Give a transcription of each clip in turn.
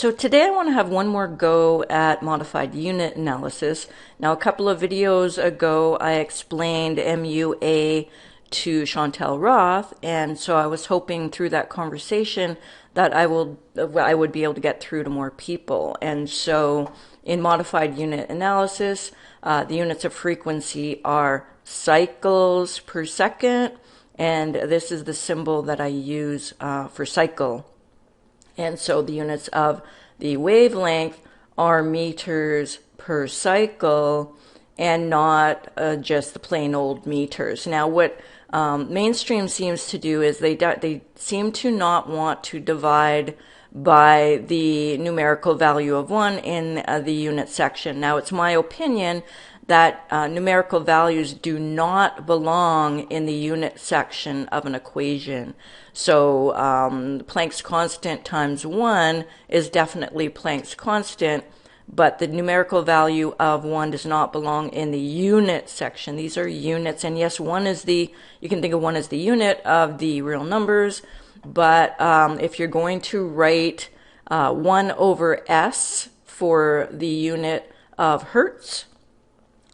So today I want to have one more go at modified unit analysis. Now, a couple of videos ago, I explained MUA to Chantel Roth, and so I was hoping through that conversation that I would be able to get through to more people. And so in modified unit analysis, the units of frequency are cycles per second, and this is the symbol that I use for cycle. And so the units of the wavelength are meters per cycle and not just the plain old meters. Now, what mainstream seems to do is they seem to not want to divide by the numerical value of 1 in the unit section. Now, it's my opinion that numerical values do not belong in the unit section of an equation. So Planck's constant times 1 is definitely Planck's constant, but the numerical value of 1 does not belong in the unit section. These are units, and yes, you can think of 1 as the unit of the real numbers, but if you're going to write 1 over s for the unit of hertz,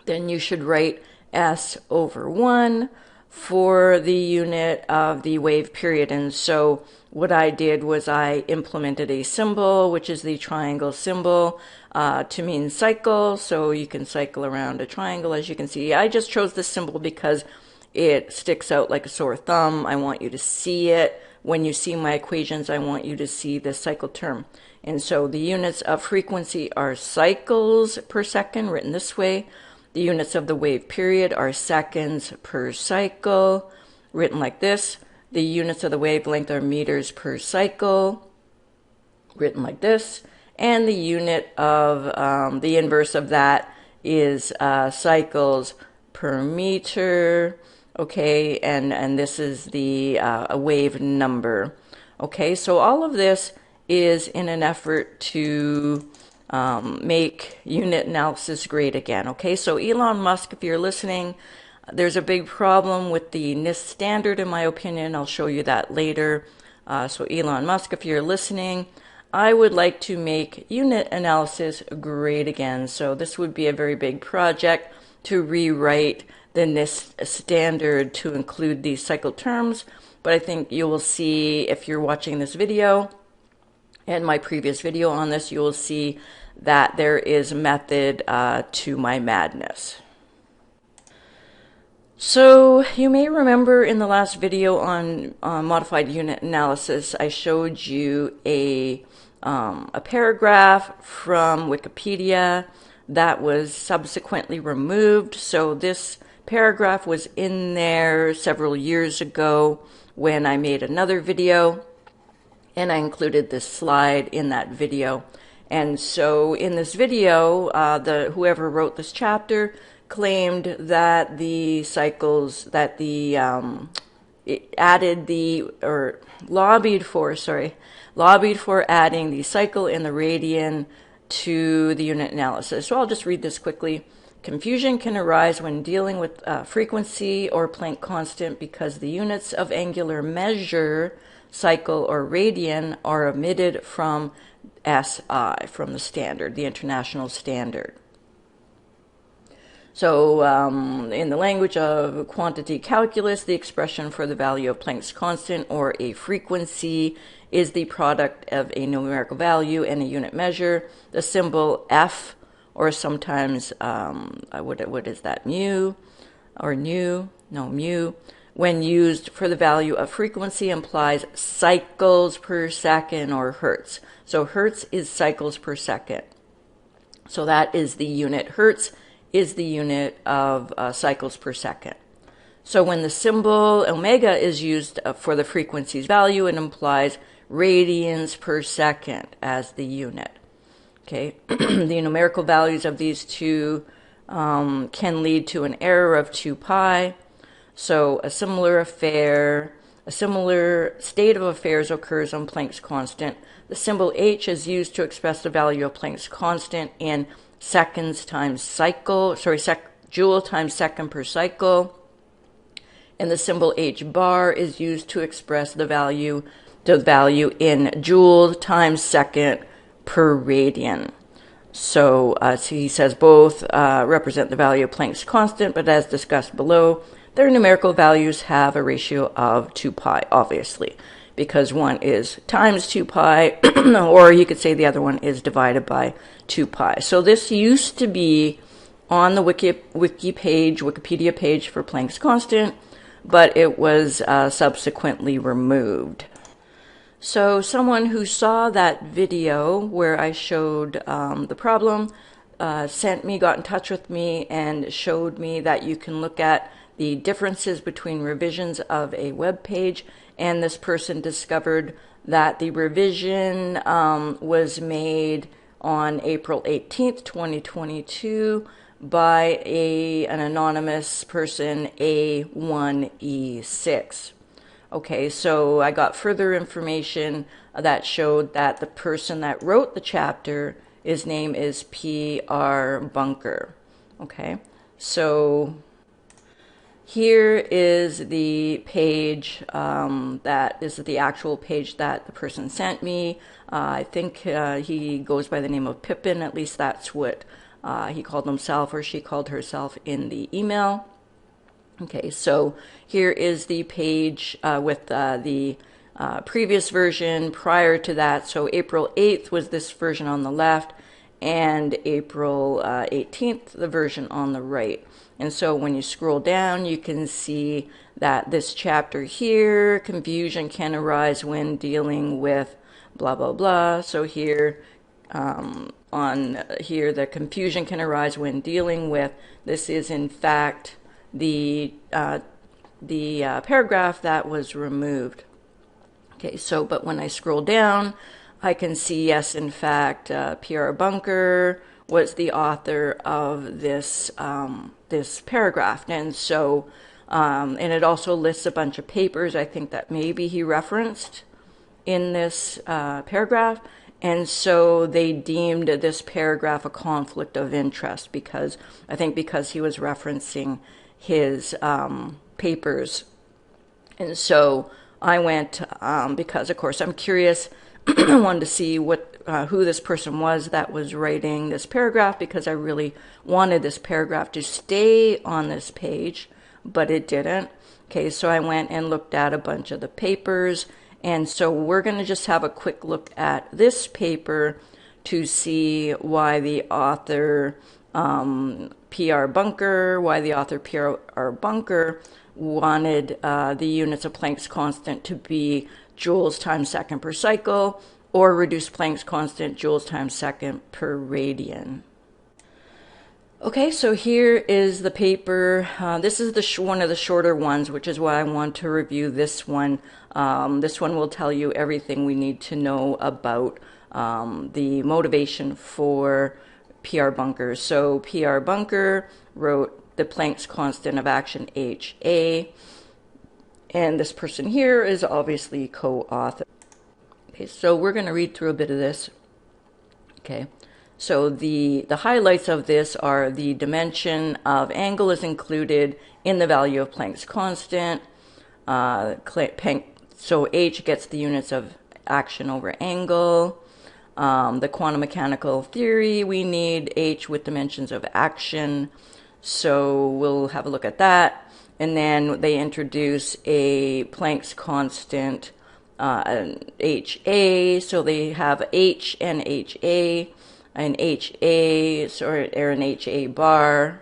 then you should write s over 1 for the unit of the wave period. And so what I did was I implemented a symbol, which is the triangle symbol, to mean cycle. So you can cycle around a triangle, as you can see. I just chose this symbol because it sticks out like a sore thumb. I want you to see it. When you see my equations, I want you to see the cycle term. And so the units of frequency are cycles per second, written this way. The units of the wave period are seconds per cycle, written like this. The units of the wavelength are meters per cycle, written like this. And the unit of the inverse of that is cycles per meter. Okay, and this is the a wave number. Okay, so all of this is in an effort to make unit analysis great again. Okay, so Elon Musk, if you're listening, there's a big problem with the NIST standard, in my opinion. I'll show you that later. So Elon Musk, if you're listening, I would like to make unit analysis great again. So this would be a very big project to rewrite the NIST standard to include these cycle terms. But I think you will see, if you're watching this video and my previous video on this, you will see that there is method to my madness. So you may remember in the last video on modified unit analysis, I showed you a paragraph from Wikipedia that was subsequently removed. So this paragraph was in there several years ago when I made another video, and I included this slide in that video. And so in this video, whoever wrote this chapter claimed that the cycles, that it added lobbied for adding the cycle and the radian to the unit analysis. So I'll just read this quickly. Confusion can arise when dealing with frequency or Planck constant because the units of angular measure, cycle or radian, are omitted from SI, from the standard, the international standard. So in the language of quantity calculus, the expression for the value of Planck's constant or a frequency is the product of a numerical value and a unit measure. The symbol F, or sometimes, what is that, mu or nu? No, mu. When used for the value of frequency implies cycles per second or hertz. So hertz is cycles per second. So that is the unit. Hertz is the unit of cycles per second. So when the symbol omega is used for the frequency's value, it implies radians per second as the unit. Okay, the numerical values of these two can lead to an error of 2 pi. So a similar state of affairs occurs on Planck's constant. The symbol h is used to express the value of Planck's constant in seconds times cycle, joule times second per cycle. And the symbol h bar is used to express the value in joule times second per radian. So he says both represent the value of Planck's constant, but as discussed below, their numerical values have a ratio of 2 pi, obviously, because one is times 2 pi, or you could say the other one is divided by 2 pi. So this used to be on the Wikipedia page for Planck's constant, but it was subsequently removed. So someone who saw that video where I showed the problem got in touch with me and showed me that you can look at the differences between revisions of a web page, and this person discovered that the revision was made on April 18th, 2022 by an anonymous person, A1E6. Okay, so I got further information that showed that the person that wrote the chapter, his name is P.R. Bunker. Okay, so here is the page that is the actual page that the person sent me. I think he goes by the name of Pippin, at least that's what he called himself or she called herself in the email. Okay, so here is the page with the previous version prior to that. So April 8th was this version on the left, and April 18th, the version on the right. And so when you scroll down, you can see that this chapter here, confusion can arise when dealing with blah, blah, blah. So here, the confusion can arise when dealing with, this is in fact the paragraph that was removed. Okay, so, but when I scroll down, I can see, yes, in fact, P.R. Bunker was the author of this this paragraph, and so and it also lists a bunch of papers I think that maybe he referenced in this paragraph, and so they deemed this paragraph a conflict of interest because he was referencing his papers. And so I went because of course I'm curious. I wanted to see who this person was that was writing this paragraph, because I really wanted this paragraph to stay on this page, but it didn't. Okay, so I went and looked at a bunch of the papers, and so we're going to just have a quick look at this paper to see why the author P.R. Bunker wanted the units of Planck's constant to be joules times second per cycle, or reduce Planck's constant joules times second per radian. Okay, so here is the paper. This is one of the shorter ones, which is why I want to review this one. This one will tell you everything we need to know about the motivation for P.R. Bunker. So P.R. Bunker wrote the Planck's constant of action HA, and this person here is obviously co-author. Okay, so we're going to read through a bit of this. Okay, so the highlights of this are the dimension of angle is included in the value of Planck's constant. So H gets the units of action over angle. The quantum mechanical theory, we need H with dimensions of action. So we'll have a look at that. And then they introduce a Planck's constant, HA. So they have H and HA, an HA, or an HA bar,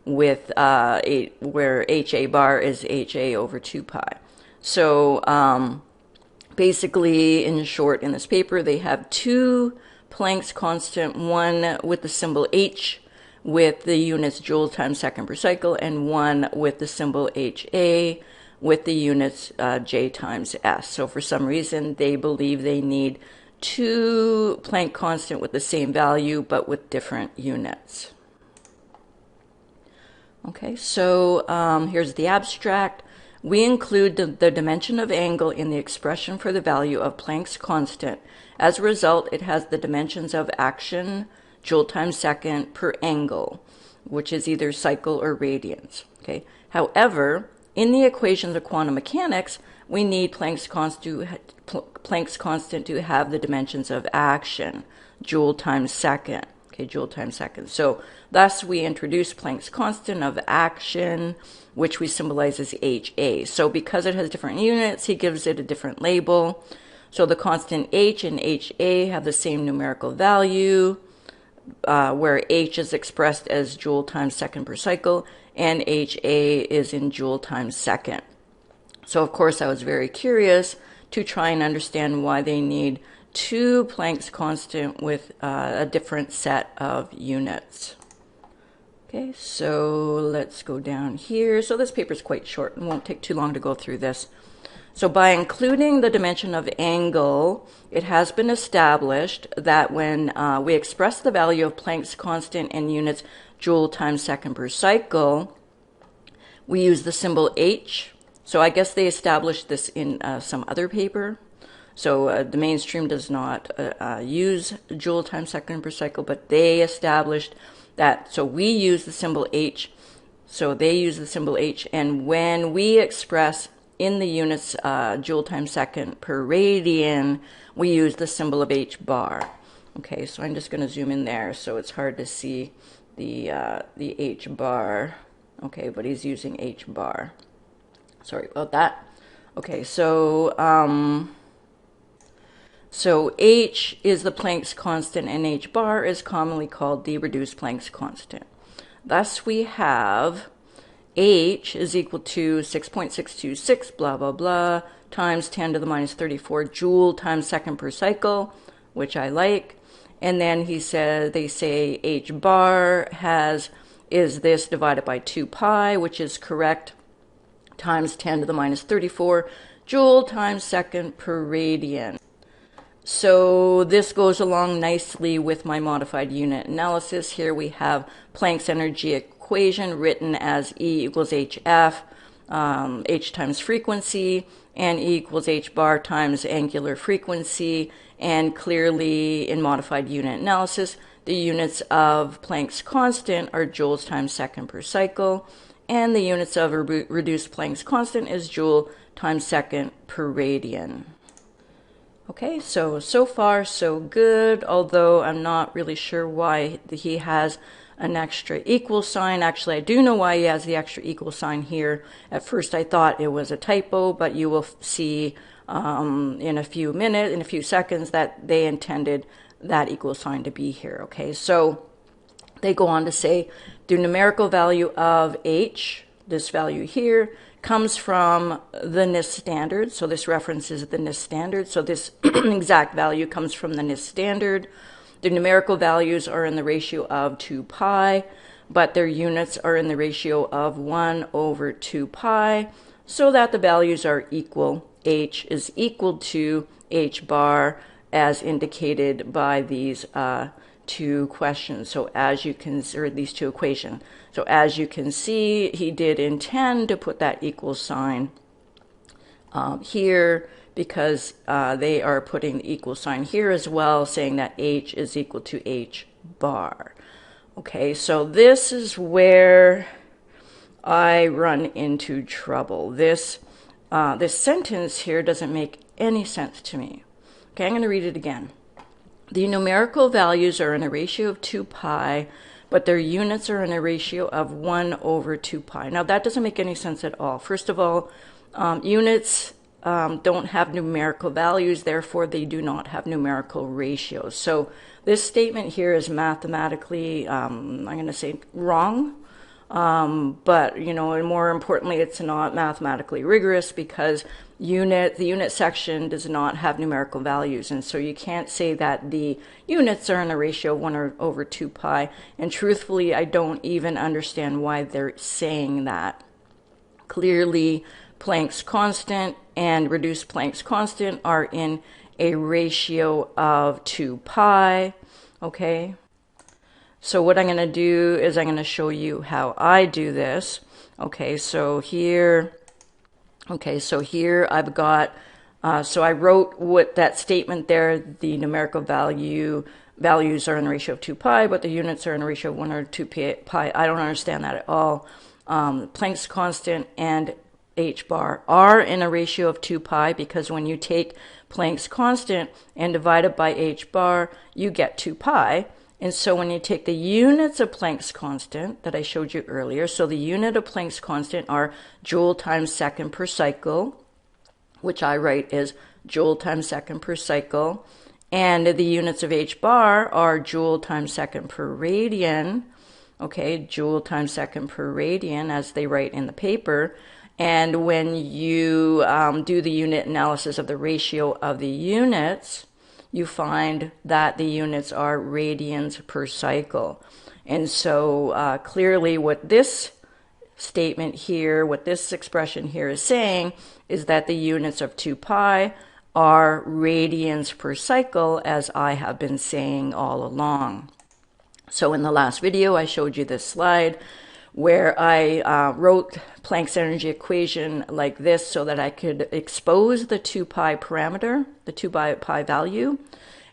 with where HA bar is HA over 2 pi. So basically, in short, in this paper, they have two Planck's constant, one with the symbol H with the units joule times second per cycle, and one with the symbol HA with the units J times S. So for some reason, they believe they need two Planck constant with the same value, but with different units. Okay, so here's the abstract. We include the dimension of angle in the expression for the value of Planck's constant. As a result, it has the dimensions of action, joule times second per angle, which is either cycle or radians. Okay. However, in the equations of quantum mechanics, we need Planck's constant to have the dimensions of action, joule times second. Okay, joule times second. So thus we introduce Planck's constant of action, which we symbolize as HA. So because it has different units, he gives it a different label. So the constant H and HA have the same numerical value, where H is expressed as joule times second per cycle, and HA is in joule times second. So of course I was very curious to try and understand why they need two Planck's constant with a different set of units. Okay, so let's go down here. So this paper is quite short and won't take too long to go through this. So by including the dimension of angle, it has been established that when we express the value of Planck's constant in units joule times second per cycle, we use the symbol H. So I guess they established this in some other paper. So the mainstream does not use joule times second per cycle, but they established that. So we use the symbol H, so they use the symbol H, and when we express in the units joule times second per radian, we use the symbol of H bar. Okay, so I'm just going to zoom in there so it's hard to see the H bar. Okay, but he's using H bar. Sorry about that. Okay, so so H is the Planck's constant, and H bar is commonly called the reduced Planck's constant. Thus we have H is equal to 6.626 blah blah blah times 10 to the minus 34 joule times second per cycle, which I like. And then he said, they say H bar is this divided by 2 pi, which is correct, times 10 to the minus 34 joule times second per radian. So this goes along nicely with my modified unit analysis. Here we have Planck's energy equation written as E equals HF, H times frequency, and E equals H bar times angular frequency. And clearly in modified unit analysis, the units of Planck's constant are joules times second per cycle, and the units of reduced Planck's constant is joule times second per radian. Okay, so far so good, although I'm not really sure why he has an extra equal sign. Actually, I do know why he has the extra equal sign here. At first I thought it was a typo, but you will see in a few seconds that they intended that equal sign to be here. Okay, so they go on to say the numerical value of H, this value here, comes from the NIST standard. So this references the NIST standard. So this exact value comes from the NIST standard. The numerical values are in the ratio of 2 pi, but their units are in the ratio of 1 over 2 pi, so that the values are equal. H is equal to H bar as indicated by these two questions. So as you can, or these two equations. So as you can see, he did intend to put that equal sign here, because they are putting the equal sign here as well, saying that H is equal to H bar. Okay, so this is where I run into trouble. This sentence here doesn't make any sense to me. Okay, I'm going to read it again. The numerical values are in a ratio of 2 pi, but their units are in a ratio of 1 over 2 pi. Now, that doesn't make any sense at all. First of all, units don't have numerical values, therefore they do not have numerical ratios. So this statement here is mathematically, I'm going to say, wrong. But, you know, and more importantly, it's not mathematically rigorous, because the unit section does not have numerical values. And so you can't say that the units are in a ratio of 1 over 2 pi. And truthfully, I don't even understand why they're saying that. Clearly, Planck's constant and reduced Planck's constant are in a ratio of 2 pi. Okay. So what I'm going to do is I'm going to show you how I do this. Okay, so here I've got, so I wrote what that statement there, the numerical values are in the ratio of 2 pi, but the units are in a ratio of 1 over 2 pi. I don't understand that at all. Planck's constant and h bar are in a ratio of 2 pi, because when you take Planck's constant and divide it by h bar, you get 2 pi. And so when you take the units of Planck's constant that I showed you earlier, so the unit of Planck's constant are joule times second per cycle, which I write as joule times second per cycle, and the units of h bar are joule times second per radian, okay, joule times second per radian, as they write in the paper. And when you do the unit analysis of the ratio of the units, you find that the units are radians per cycle. And so clearly what this statement here, what this expression here is saying, is that the units of 2 pi are radians per cycle, as I have been saying all along. So in the last video, I showed you this slide where I wrote Planck's energy equation like this so that I could expose the 2 pi parameter, the 2 pi value.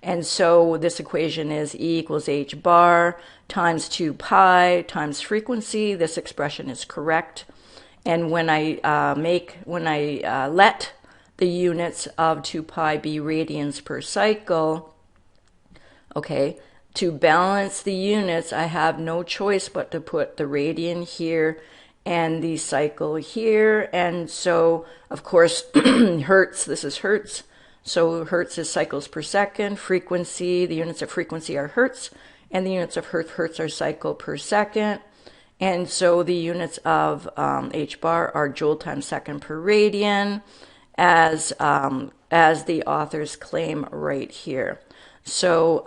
And so this equation is E equals h bar times 2 pi times frequency. This expression is correct. And when I let the units of 2 pi be radians per cycle, okay, to balance the units, I have no choice but to put the radian here and the cycle here. And so, of course, hertz, this is hertz. So hertz is cycles per second. Frequency, the units of frequency are hertz, and the units of hertz are cycle per second. And so the units of h bar are joule times second per radian, as the authors claim right here. So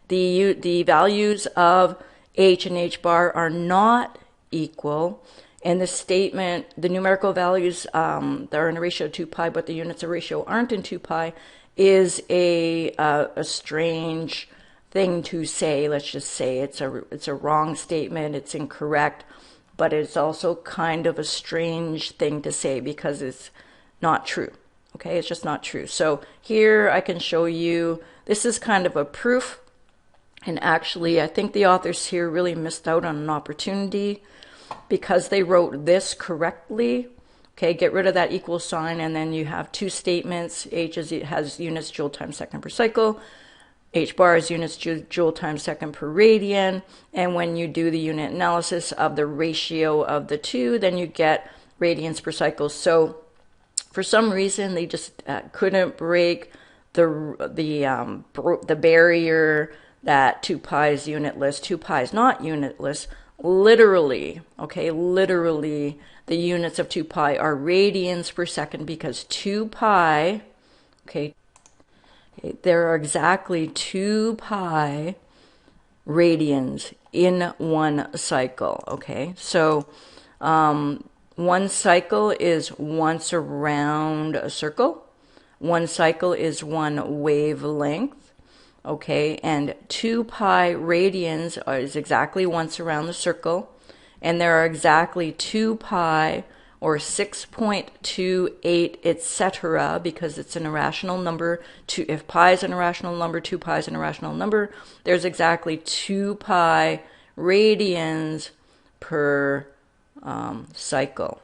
the values of h and h bar are not equal, and the statement, the numerical values that are in a ratio of 2 pi, but the units of ratio aren't in 2 pi, is a strange thing to say. Let's just say it's a wrong statement, it's incorrect, but it's also kind of a strange thing to say because it's not true. Okay, it's just not true. So here I can show you, this is kind of a proof, and actually I think the authors here really missed out on an opportunity because they wrote this correctly. Okay, get rid of that equal sign, and then you have two statements. H has units joule times second per cycle. H bar is units joule times second per radian. And when you do the unit analysis of the ratio of the two, then you get radians per cycle. So for some reason, they just couldn't break the barrier that 2 pi is unitless. 2 pi is not unitless. Literally, okay, literally, the units of 2 pi are radians per second because 2 pi, okay, there are exactly 2 pi radians in one cycle, okay? So one cycle is once around a circle. One cycle is one wavelength. Okay, and 2 pi radians is exactly once around the circle, and there are exactly 2 pi or 6.28 etc. because it's an irrational number. If pi is an irrational number, 2 pi is an irrational number. There's exactly 2 pi radians per cycle.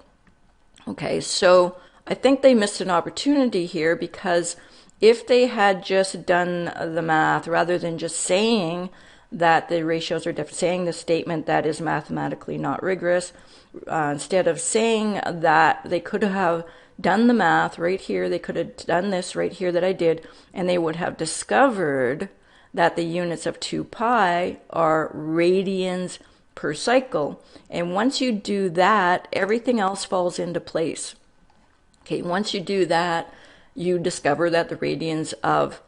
Okay, so I think they missed an opportunity here, because if they had just done the math rather than just saying that the ratios are different, saying the statement that is mathematically not rigorous, instead of saying that, they could have done the math right here. They could have done this right here that I did, and they would have discovered that the units of 2 pi are radians per cycle. And once you do that, everything else falls into place. Okay, once you do that, you discover that the radians of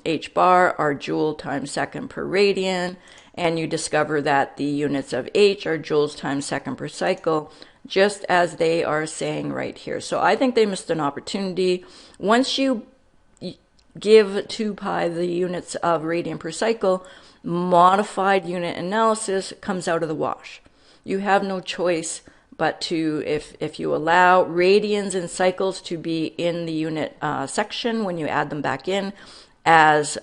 h bar are joule times second per radian, and you discover that the units of h are joules times second per cycle, just as they are saying right here. So I think they missed an opportunity. Once you give 2 pi the units of radian per cycle, modified unit analysis comes out of the wash. You have no choice but to, if you allow radians and cycles to be in the unit section when you add them back in, as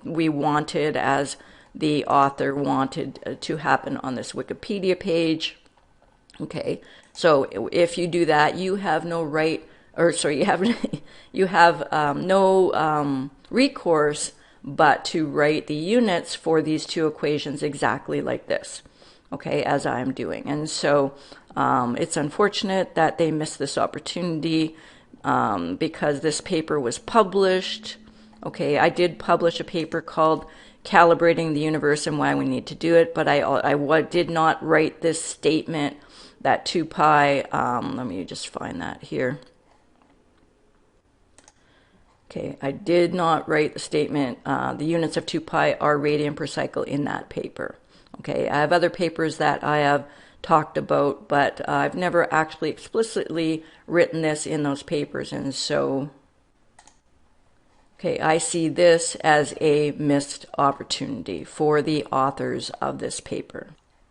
we wanted, as the author wanted to happen on this Wikipedia page, Okay, so if you do that, you have no right, or sorry, you have you have no recourse but to write the units for these two equations exactly like this, okay, as I'm doing. And so it's unfortunate that they missed this opportunity because this paper was published. Okay, I did publish a paper called Calibrating the Universe and Why We Need to Do It, but I did not write this statement that 2 pi, let me just find that here. Okay, I did not write the statement, the units of 2 pi are radian per cycle in that paper. Okay, I have other papers that I have talked about, but I've never actually explicitly written this in those papers, and so, okay, I see this as a missed opportunity for the authors of this paper.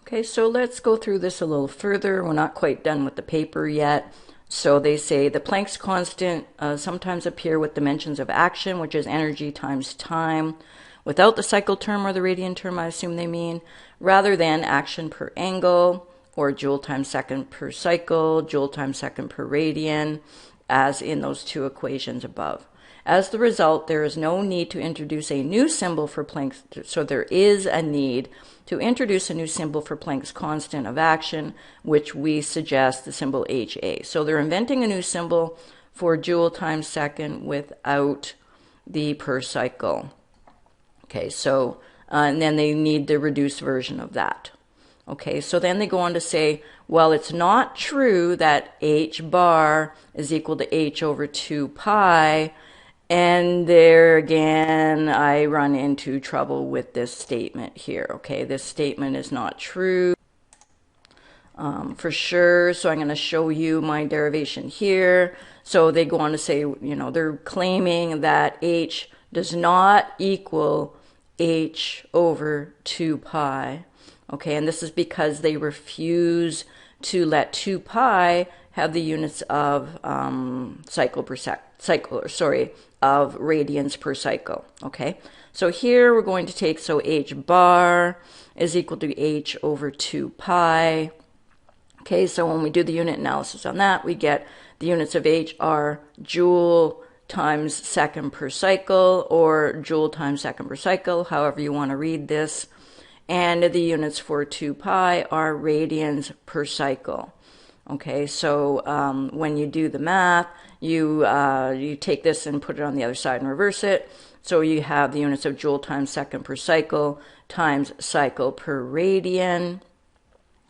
Okay, so let's go through this a little further. We're not quite done with the paper yet. So they say the Planck's constant sometimes appear with dimensions of action, which is energy times time, without the cycle term or the radian term, I assume they mean, rather than action per angle, or joule times second per cycle, joule times second per radian, as in those two equations above. As the result, there is no need to introduce a new symbol for Planck's, so there is a need to introduce a new symbol for Planck's constant of action, which we suggest the symbol HA. So they're inventing a new symbol for joule times second without the per cycle. Okay, so, and then they need the reduced version of that. Okay, so then they go on to say, well, it's not true that h bar is equal to h over 2 pi, and there again, I run into trouble with this statement here. Okay, this statement is not true for sure. So I'm going to show you my derivation here. So they go on to say, you know, they're claiming that h does not equal h over 2 pi. Okay, and this is because they refuse to let 2 pi have the units of of radians per cycle. Okay, so here we're going to take, so h bar is equal to h over 2 pi. Okay, so when we do the unit analysis on that, we get the units of h are joule times second per cycle, or joule times second per cycle, however you want to read this. And the units for 2 pi are radians per cycle. Okay, so when you do the math, you take this and put it on the other side and reverse it. So you have the units of joule times second per cycle times cycle per radian.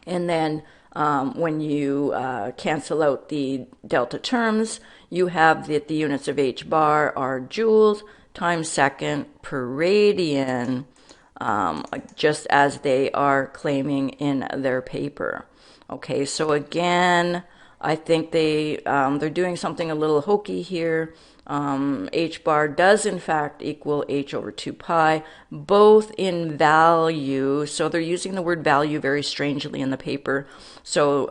And then when you cancel out the delta terms, you have that the units of h bar are joules times second per radian, just as they are claiming in their paper. Okay, so again, I think they're doing something a little hokey here. H bar does in fact equal h over 2 pi, both in value. So they're using the word value very strangely in the paper. So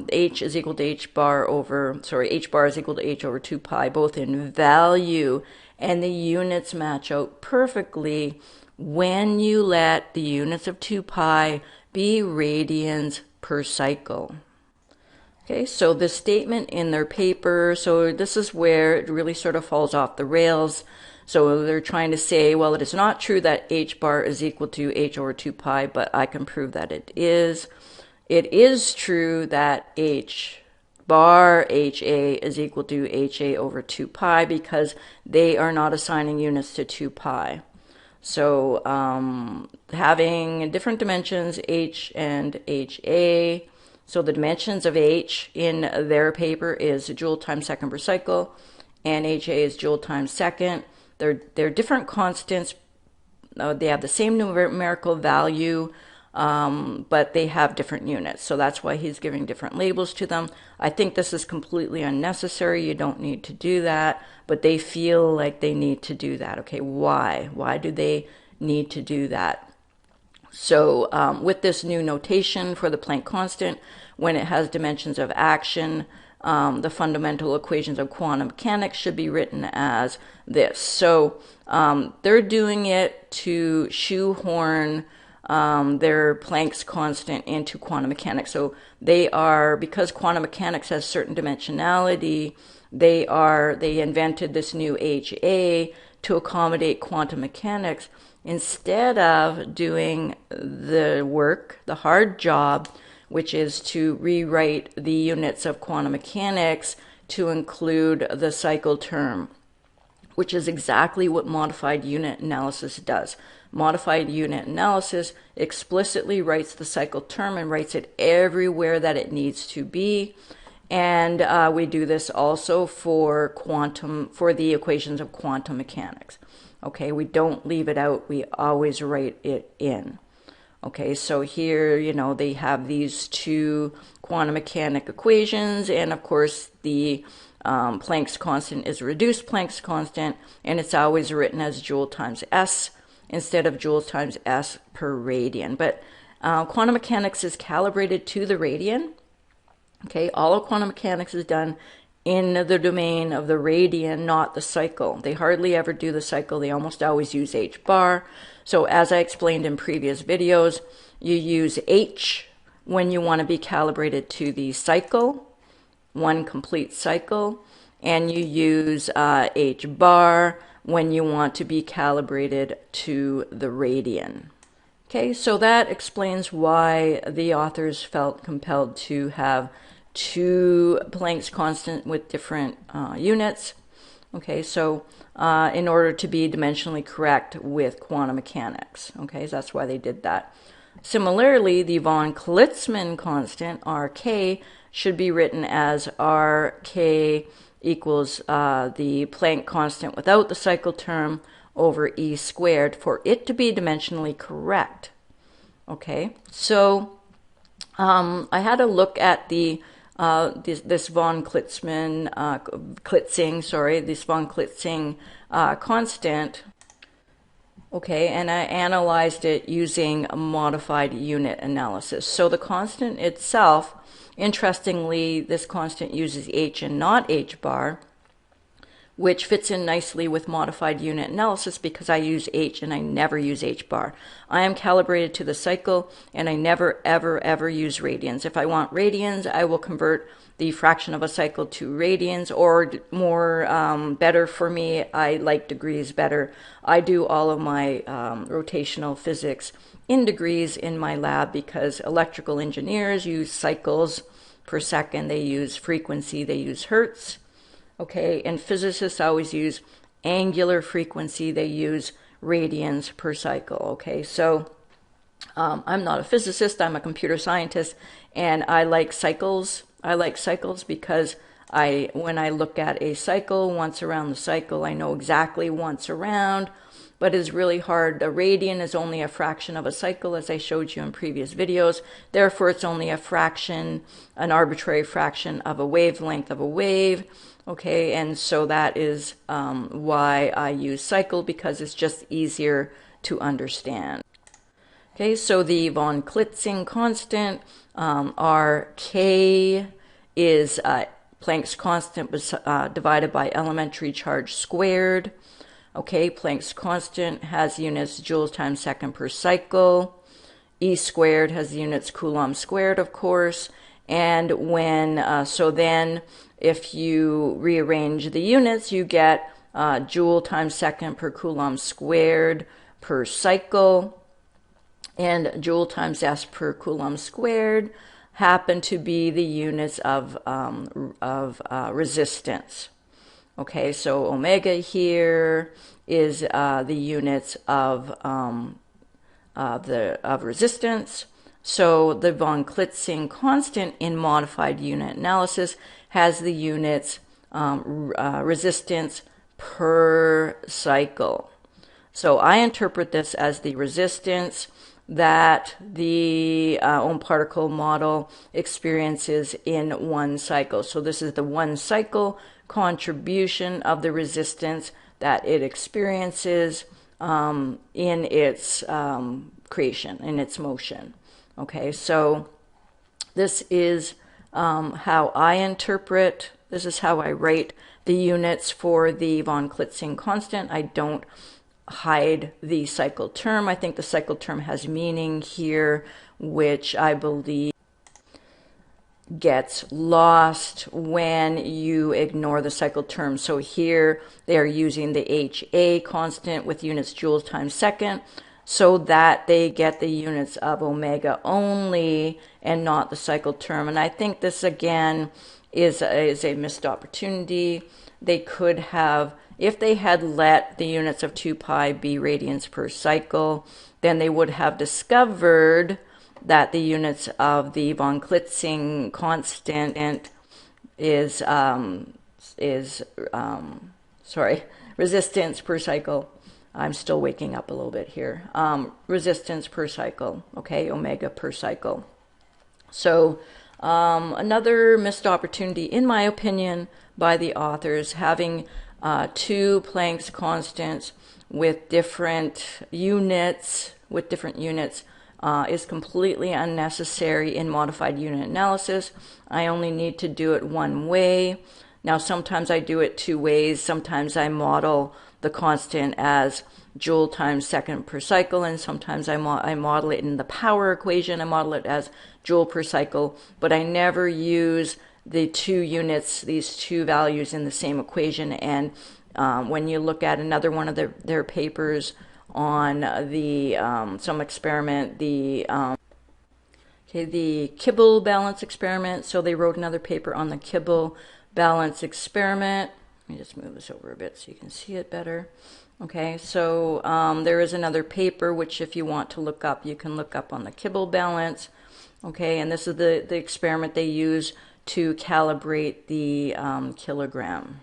h is equal to h bar is equal to h over 2 pi, both in value, and the units match out perfectly when you let the units of 2 pi be radians per cycle. Okay, so the statement in their paper, so this is where it really sort of falls off the rails. So they're trying to say, well, it is not true that h bar is equal to h over 2 pi, but I can prove that it is. It is true that h bar, HA, is equal to HA over 2 pi because they are not assigning units to 2 pi. So having different dimensions, h and HA, so the dimensions of h in their paper is joule times second per cycle, and HA is joule times second. They're different constants. They have the same numerical value, but they have different units. So that's why he's giving different labels to them. I think this is completely unnecessary. You don't need to do that, but they feel like they need to do that. Okay, why? Why do they need to do that? So with this new notation for the Planck constant, when it has dimensions of action, the fundamental equations of quantum mechanics should be written as this. So they're doing it to shoehorn their Planck's constant into quantum mechanics. So they are, because quantum mechanics has certain dimensionality, they invented this new HA to accommodate quantum mechanics instead of doing the work, the hard job, which is to rewrite the units of quantum mechanics to include the cycle term, which is exactly what modified unit analysis does. Modified unit analysis explicitly writes the cycle term and writes it everywhere that it needs to be. And we do this also for the equations of quantum mechanics. Okay, we don't leave it out, we always write it in. Okay, so here, they have these two quantum mechanic equations, and of course the Planck's constant is a reduced Planck's constant, and it's always written as joule times S instead of joules times S per radian. But quantum mechanics is calibrated to the radian. Okay, all of quantum mechanics is done in the domain of the radian, not the cycle. They hardly ever do the cycle. They almost always use H bar. So as I explained in previous videos, you use H when you want to be calibrated to the cycle, one complete cycle, and you use H bar when you want to be calibrated to the radian. Okay, so that explains why the authors felt compelled to have two Planck's constant with different units. Okay, so in order to be dimensionally correct with quantum mechanics. Okay, so that's why they did that. Similarly, the von Klitzmann constant, Rk, should be written as Rk equals the Planck constant without the cycle term over E squared for it to be dimensionally correct. Okay, so I had a look at the this von Klitzmann, this von Klitzing constant. Okay, and I analyzed it using a modified unit analysis. So the constant itself, interestingly, this constant uses H and not H bar, which fits in nicely with modified unit analysis because I use H and I never use H bar. I am calibrated to the cycle and I never, ever, ever use radians. If I want radians, I will convert the fraction of a cycle to radians, or more better for me, I like degrees better. I do all of my rotational physics in degrees in my lab because electrical engineers use cycles per second, they use frequency, they use hertz. Okay, and physicists always use angular frequency, they use radians per cycle. Okay, so I'm not a physicist, I'm a computer scientist, and I like cycles. I like cycles because when I look at a cycle, once around the cycle, I know exactly once around, but it's really hard. A radian is only a fraction of a cycle, as I showed you in previous videos. Therefore, it's only a fraction, an arbitrary fraction of a wavelength of a wave. Okay, and so that is why I use cycle, because it's just easier to understand. Okay, so the von Klitzing constant, Rk, is Planck's constant divided by elementary charge squared. Okay, Planck's constant has units joules times second per cycle. E squared has units Coulomb squared, of course. And so then if you rearrange the units, you get joule times second per Coulomb squared per cycle. And joule times S per Coulomb squared happen to be the units of resistance. Okay, so omega here is the units of resistance. So the von Klitzing constant in modified unit analysis has the units resistance per cycle. So I interpret this as the resistance that the own particle model experiences in one cycle. So this is the one cycle contribution of the resistance that it experiences in its creation, in its motion. Okay, so this is how I interpret, this is how I write the units for the von Klitzing constant. I don't hide the cycle term. I think the cycle term has meaning here, which I believe gets lost when you ignore the cycle term. So here they are using the HA constant with units joules times second, so that they get the units of omega only and not the cycle term. And I think this again is a missed opportunity. They could have, if they had let the units of 2 pi be radians per cycle, then they would have discovered that the units of the von Klitzing constant is resistance per cycle. I'm still waking up a little bit here. Resistance per cycle, okay, omega per cycle. So another missed opportunity, in my opinion, by the authors, having 2 Planck's constants with different units, is completely unnecessary in modified unit analysis. I only need to do it one way. Now, sometimes I do it 2 ways. Sometimes I model the constant as joule times second per cycle, and sometimes I model it in the power equation. I model it as joule per cycle, but I never use the 2 units, these 2 values in the same equation. And when you look at another one of their papers on the some experiment, the Kibble balance experiment. So they wrote another paper on the Kibble balance experiment. Let me just move this over a bit so you can see it better. Okay, so there is another paper which, if you want to look up, you can look up on the Kibble balance. Okay, and this is the experiment they use to calibrate the kilogram.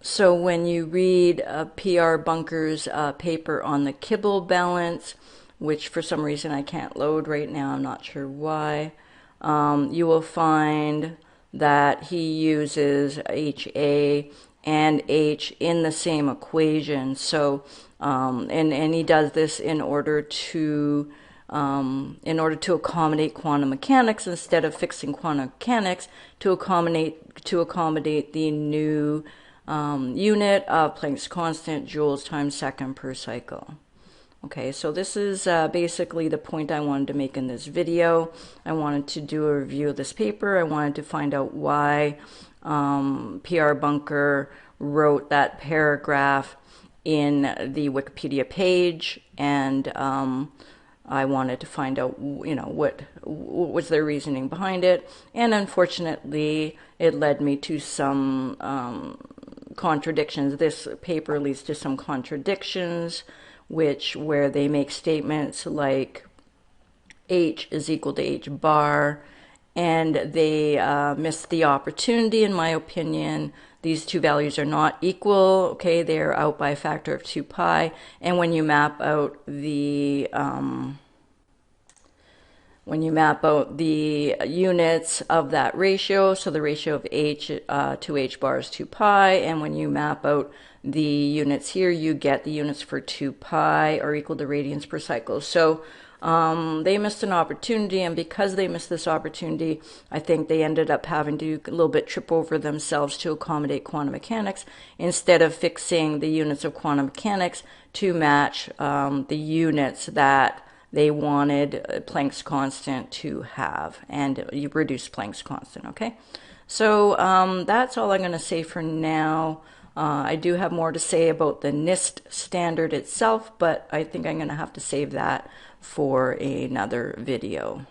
So when you read P.R. Bunker's paper on the Kibble balance, which for some reason I can't load right now, I'm not sure why, you will find that he uses HA and H in the same equation. So, and he does this in order to accommodate quantum mechanics, instead of fixing quantum mechanics, to accommodate the new unit of Planck's constant, joules times second per cycle. Okay, so this is basically the point I wanted to make in this video. I wanted to do a review of this paper. I wanted to find out why P.R. Bunker wrote that paragraph in the Wikipedia page, and I wanted to find out, what was their reasoning behind it. And unfortunately, it led me to some contradictions. This paper leads to some contradictions, where they make statements like H is equal to H bar, and they missed the opportunity, in my opinion. These 2 values are not equal. Okay, they're out by a factor of 2 pi, and when you map out the units of that ratio, so the ratio of H to H bar is 2 pi, and when you map out the units here, you get the units for 2 pi are equal to radians per cycle. So they missed an opportunity, and because they missed this opportunity, I think they ended up having to a little bit trip over themselves to accommodate quantum mechanics, instead of fixing the units of quantum mechanics to match the units that they wanted Planck's constant to have, and you reduce Planck's constant. Okay, so that's all I'm going to say for now. I do have more to say about the NIST standard itself, but I think I'm going to have to save that for another video.